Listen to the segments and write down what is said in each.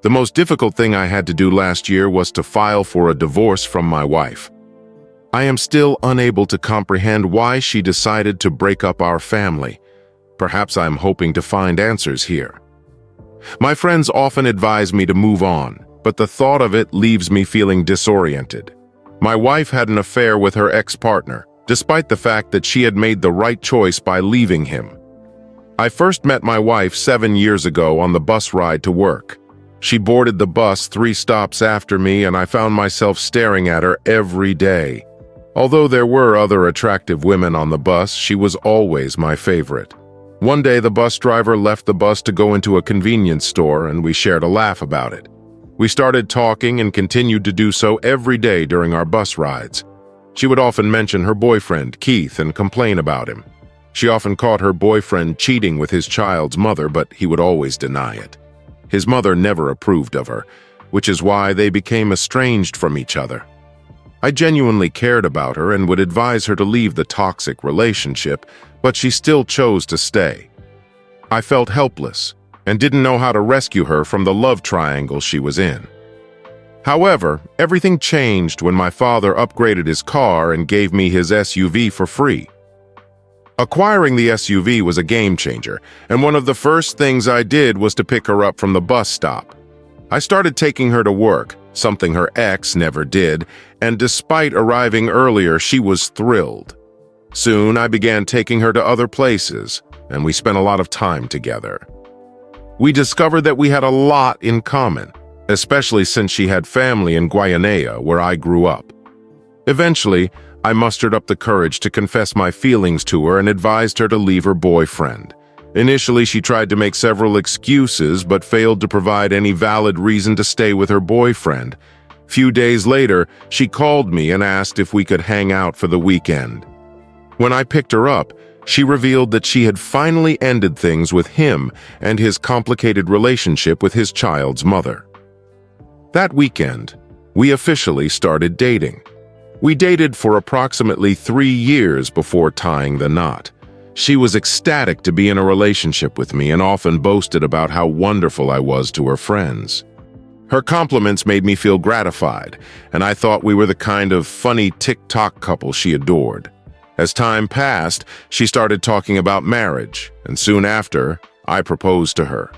The most difficult thing I had to do last year was to file for a divorce from my wife. I am still unable to comprehend why she decided to break up our family. Perhaps I'm hoping to find answers here. My friends often advise me to move on, but the thought of it leaves me feeling disoriented. My wife had an affair with her ex-partner, despite the fact that she had made the right choice by leaving him. I first met my wife 7 years ago on the bus ride to work. She boarded the bus 3 stops after me, and I found myself staring at her every day. Although there were other attractive women on the bus, she was always my favorite. One day, the bus driver left the bus to go into a convenience store, and we shared a laugh about it. We started talking and continued to do so every day during our bus rides. She would often mention her boyfriend, Keith, and complain about him. She often caught her boyfriend cheating with his child's mother, but he would always deny it. His mother never approved of her, which is why they became estranged from each other. I genuinely cared about her and would advise her to leave the toxic relationship, but she still chose to stay. I felt helpless and didn't know how to rescue her from the love triangle she was in. However, everything changed when my father upgraded his car and gave me his SUV for free. Acquiring the SUV was a game changer, and one of the first things I did was to pick her up from the bus stop. I started taking her to work, something her ex never did, and despite arriving earlier, she was thrilled. Soon, I began taking her to other places, and we spent a lot of time together. We discovered that we had a lot in common, especially since she had family in Guyana, where I grew up. Eventually, I mustered up the courage to confess my feelings to her and advised her to leave her boyfriend. Initially, she tried to make several excuses but failed to provide any valid reason to stay with her boyfriend. Few days later, she called me and asked if we could hang out for the weekend. When I picked her up, she revealed that she had finally ended things with him and his complicated relationship with his child's mother. That weekend, we officially started dating. We dated for approximately 3 years before tying the knot. She was ecstatic to be in a relationship with me and often boasted about how wonderful I was to her friends. Her compliments made me feel gratified, and I thought we were the kind of funny TikTok couple she adored. As time passed, she started talking about marriage, and soon after, I proposed to her.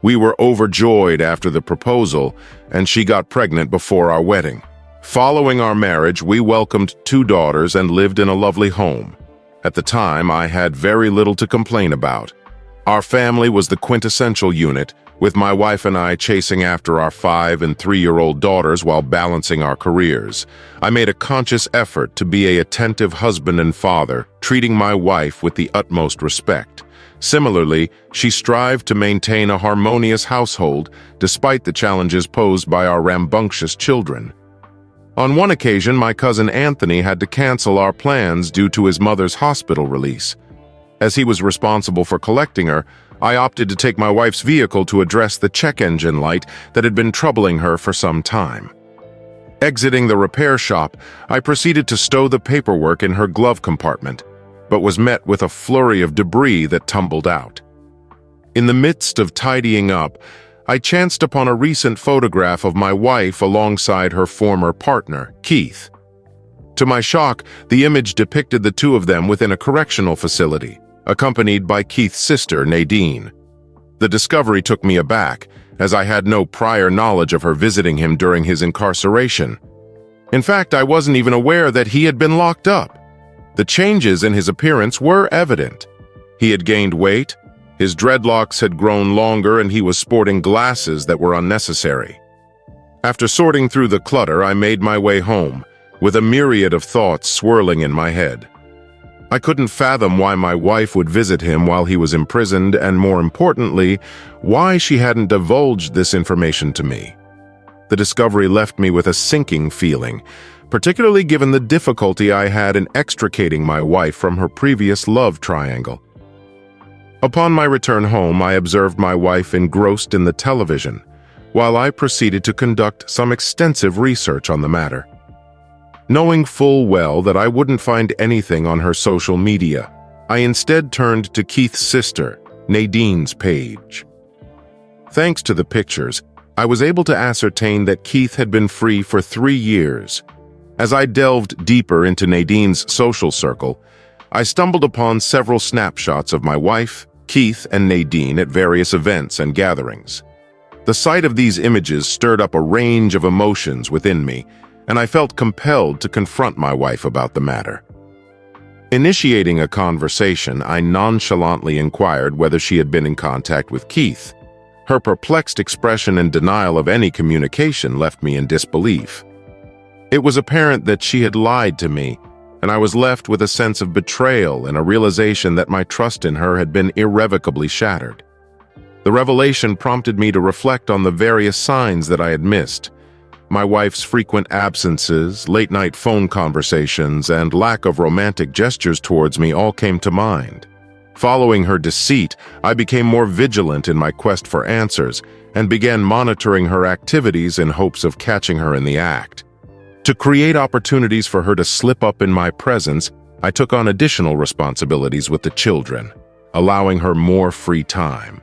We were overjoyed after the proposal, and she got pregnant before our wedding. Following our marriage, we welcomed 2 daughters and lived in a lovely home. At the time, I had very little to complain about. Our family was the quintessential unit, with my wife and I chasing after our 5- and 3-year-old daughters while balancing our careers. I made a conscious effort to be an attentive husband and father, treating my wife with the utmost respect. Similarly, she strived to maintain a harmonious household despite the challenges posed by our rambunctious children. On one occasion, my cousin Anthony had to cancel our plans due to his mother's hospital release. As he was responsible for collecting her, I opted to take my wife's vehicle to address the check engine light that had been troubling her for some time. Exiting the repair shop, I proceeded to stow the paperwork in her glove compartment, but was met with a flurry of debris that tumbled out. In the midst of tidying up, I chanced upon a recent photograph of my wife alongside her former partner, Keith. To my shock, the image depicted the 2 of them within a correctional facility, accompanied by Keith's sister, Nadine. The discovery took me aback, as I had no prior knowledge of her visiting him during his incarceration. In fact, I wasn't even aware that he had been locked up. The changes in his appearance were evident. He had gained weight, his dreadlocks had grown longer, and he was sporting glasses that were unnecessary. After sorting through the clutter, I made my way home, with a myriad of thoughts swirling in my head. I couldn't fathom why my wife would visit him while he was imprisoned, and more importantly, why she hadn't divulged this information to me. The discovery left me with a sinking feeling, particularly given the difficulty I had in extricating my wife from her previous love triangle. Upon my return home, I observed my wife engrossed in the television, while I proceeded to conduct some extensive research on the matter. Knowing full well that I wouldn't find anything on her social media, I instead turned to Keith's sister, Nadine's page. Thanks to the pictures, I was able to ascertain that Keith had been free for 3 years. As I delved deeper into Nadine's social circle, I stumbled upon several snapshots of my wife, Keith, and Nadine at various events and gatherings. The sight of these images stirred up a range of emotions within me, and I felt compelled to confront my wife about the matter. Initiating a conversation, I nonchalantly inquired whether she had been in contact with Keith. Her perplexed expression and denial of any communication left me in disbelief. It was apparent that she had lied to me, and I was left with a sense of betrayal and a realization that my trust in her had been irrevocably shattered. The revelation prompted me to reflect on the various signs that I had missed. My wife's frequent absences, late-night phone conversations, and lack of romantic gestures towards me all came to mind. Following her deceit, I became more vigilant in my quest for answers and began monitoring her activities in hopes of catching her in the act. To create opportunities for her to slip up in my presence, I took on additional responsibilities with the children, allowing her more free time.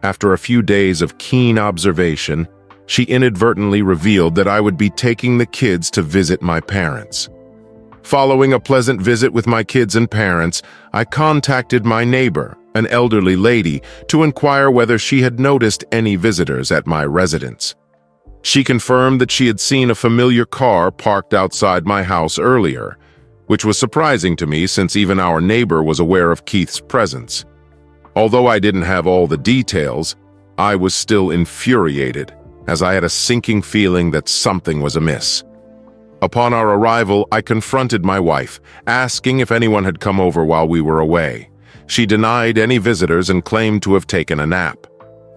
After a few days of keen observation, she inadvertently revealed that I would be taking the kids to visit my parents. Following a pleasant visit with my kids and parents, I contacted my neighbor, an elderly lady, to inquire whether she had noticed any visitors at my residence. She confirmed that she had seen a familiar car parked outside my house earlier, which was surprising to me since even our neighbor was aware of Keith's presence. Although I didn't have all the details, I was still infuriated, as I had a sinking feeling that something was amiss. Upon our arrival, I confronted my wife, asking if anyone had come over while we were away. She denied any visitors and claimed to have taken a nap.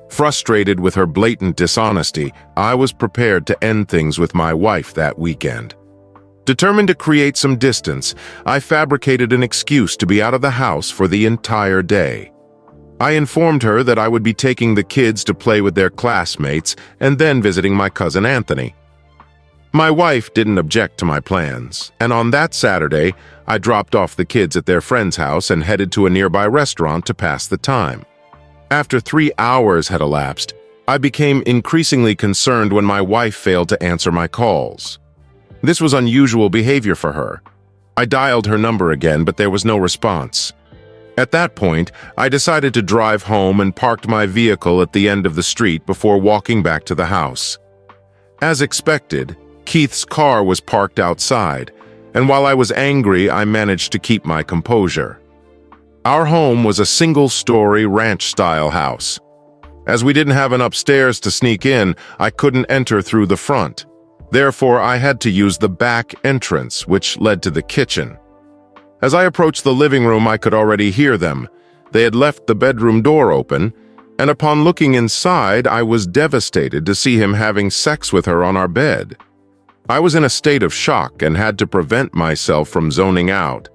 Frustrated with her blatant dishonesty, I was prepared to end things with my wife that weekend. Determined to create some distance, I fabricated an excuse to be out of the house for the entire day. I informed her that I would be taking the kids to play with their classmates and then visiting my cousin Anthony. My wife didn't object to my plans, and on that Saturday, I dropped off the kids at their friend's house and headed to a nearby restaurant to pass the time. After 3 hours had elapsed, I became increasingly concerned when my wife failed to answer my calls. This was unusual behavior for her. I dialed her number again, but there was no response. At that point, I decided to drive home and parked my vehicle at the end of the street before walking back to the house. As expected, Keith's car was parked outside, and while I was angry, I managed to keep my composure. Our home was a single-story ranch-style house. As we didn't have an upstairs to sneak in, I couldn't enter through the front. Therefore, I had to use the back entrance, which led to the kitchen. As I approached the living room, I could already hear them. They had left the bedroom door open, and upon looking inside, I was devastated to see him having sex with her on our bed. I was in a state of shock and had to prevent myself from zoning out.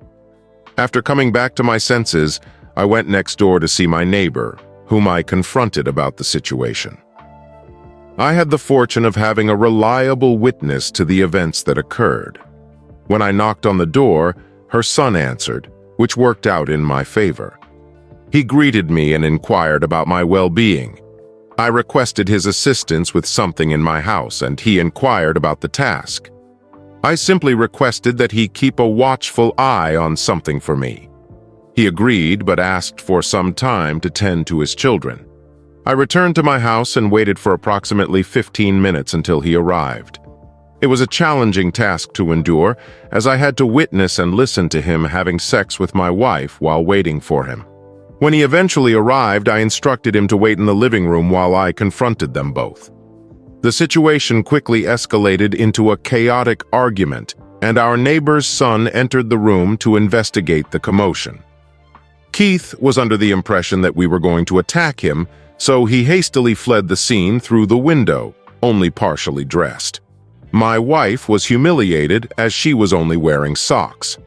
After coming back to my senses, I went next door to see my neighbor, whom I confronted about the situation. I had the fortune of having a reliable witness to the events that occurred. When I knocked on the door, her son answered, which worked out in my favor. He greeted me and inquired about my well-being. I requested his assistance with something in my house, and he inquired about the task. I simply requested that he keep a watchful eye on something for me. He agreed, but asked for some time to tend to his children. I returned to my house and waited for approximately 15 minutes until he arrived. It was a challenging task to endure, as I had to witness and listen to him having sex with my wife while waiting for him. When he eventually arrived, I instructed him to wait in the living room while I confronted them both. The situation quickly escalated into a chaotic argument, and our neighbor's son entered the room to investigate the commotion. Keith was under the impression that we were going to attack him, so he hastily fled the scene through the window, only partially dressed. My wife was humiliated as she was only wearing socks.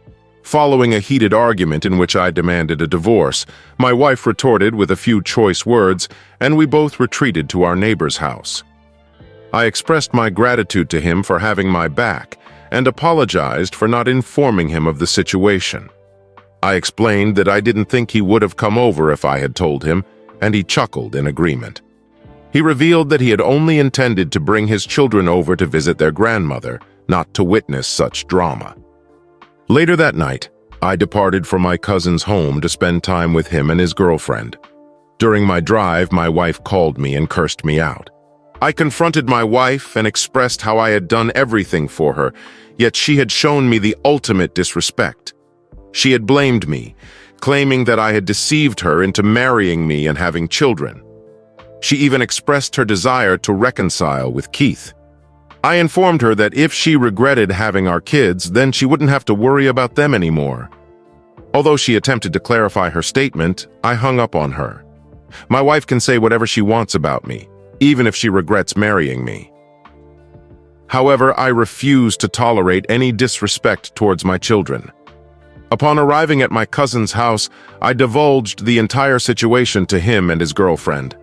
Following a heated argument in which I demanded a divorce, my wife retorted with a few choice words, and we both retreated to our neighbor's house. I expressed my gratitude to him for having my back and apologized for not informing him of the situation. I explained that I didn't think he would have come over if I had told him, and he chuckled in agreement. He revealed that he had only intended to bring his children over to visit their grandmother, not to witness such drama. Later that night, I departed from my cousin's home to spend time with him and his girlfriend. During my drive, my wife called me and cursed me out. I confronted my wife and expressed how I had done everything for her, yet she had shown me the ultimate disrespect. She had blamed me, claiming that I had deceived her into marrying me and having children. She even expressed her desire to reconcile with Keith. I informed her that if she regretted having our kids, then she wouldn't have to worry about them anymore. Although she attempted to clarify her statement, I hung up on her. My wife can say whatever she wants about me, even if she regrets marrying me. However, I refuse to tolerate any disrespect towards my children. Upon arriving at my cousin's house, I divulged the entire situation to him and his girlfriend.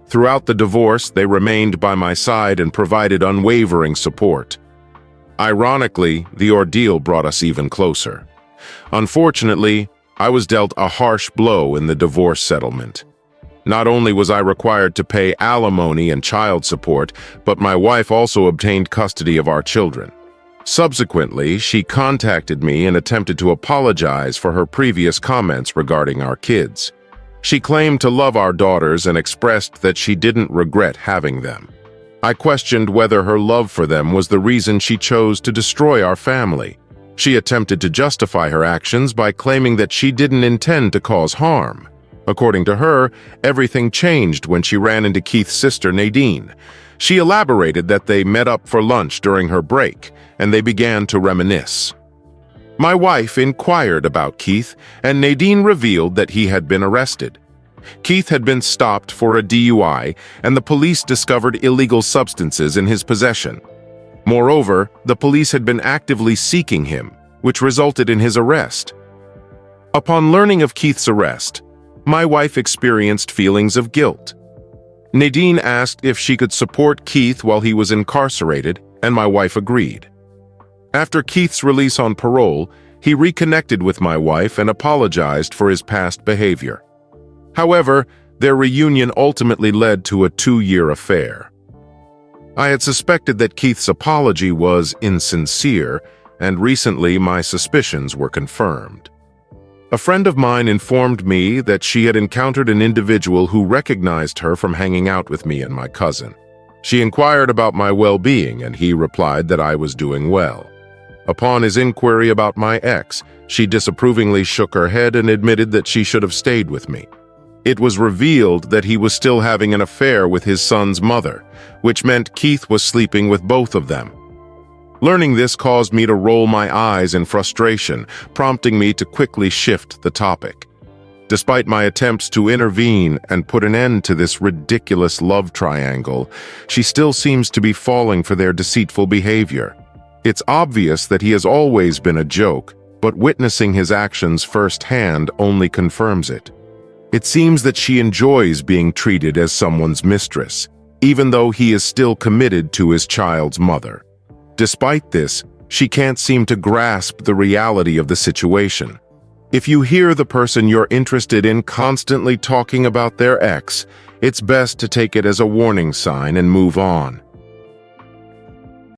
Throughout the divorce, they remained by my side and provided unwavering support. Ironically, the ordeal brought us even closer. Unfortunately, I was dealt a harsh blow in the divorce settlement. Not only was I required to pay alimony and child support, but my wife also obtained custody of our children. Subsequently, she contacted me and attempted to apologize for her previous comments regarding our kids. She claimed to love our daughters and expressed that she didn't regret having them. I questioned whether her love for them was the reason she chose to destroy our family. She attempted to justify her actions by claiming that she didn't intend to cause harm. According to her, everything changed when she ran into Keith's sister, Nadine. She elaborated that they met up for lunch during her break, and they began to reminisce. My wife inquired about Keith, and Nadine revealed that he had been arrested. Keith had been stopped for a DUI, and the police discovered illegal substances in his possession. Moreover, the police had been actively seeking him, which resulted in his arrest. Upon learning of Keith's arrest, my wife experienced feelings of guilt. Nadine asked if she could support Keith while he was incarcerated, and my wife agreed. After Keith's release on parole, he reconnected with my wife and apologized for his past behavior. However, their reunion ultimately led to a 2-year affair. I had suspected that Keith's apology was insincere, and recently my suspicions were confirmed. A friend of mine informed me that she had encountered an individual who recognized her from hanging out with me and my cousin. She inquired about my well-being, and he replied that I was doing well. Upon his inquiry about my ex, she disapprovingly shook her head and admitted that she should have stayed with me. It was revealed that he was still having an affair with his son's mother, which meant Keith was sleeping with both of them. Learning this caused me to roll my eyes in frustration, prompting me to quickly shift the topic. Despite my attempts to intervene and put an end to this ridiculous love triangle, she still seems to be falling for their deceitful behavior. It's obvious that he has always been a joke, but witnessing his actions firsthand only confirms it. It seems that she enjoys being treated as someone's mistress, even though he is still committed to his child's mother. Despite this, she can't seem to grasp the reality of the situation. If you hear the person you're interested in constantly talking about their ex, it's best to take it as a warning sign and move on.